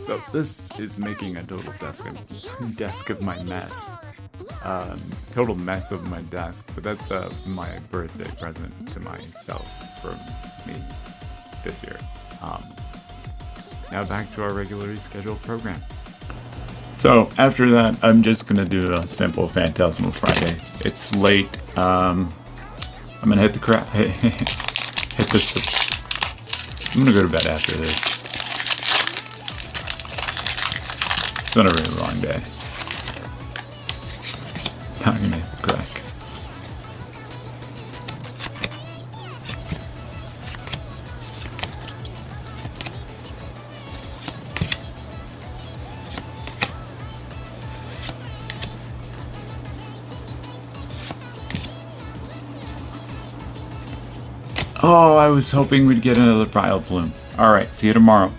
So this is making a total desk of my mess. Total mess of my desk, but that's my birthday present to myself from me this year. Now back to our regularly scheduled program. So after that, I'm just gonna do a simple Phantasmal Friday. It's late. I'm gonna hit the hit this. I'm gonna go to bed after this. It's been a really long day. Not gonna hit the crack. Oh, I was hoping we'd get another Vileplume. Alright, see you tomorrow.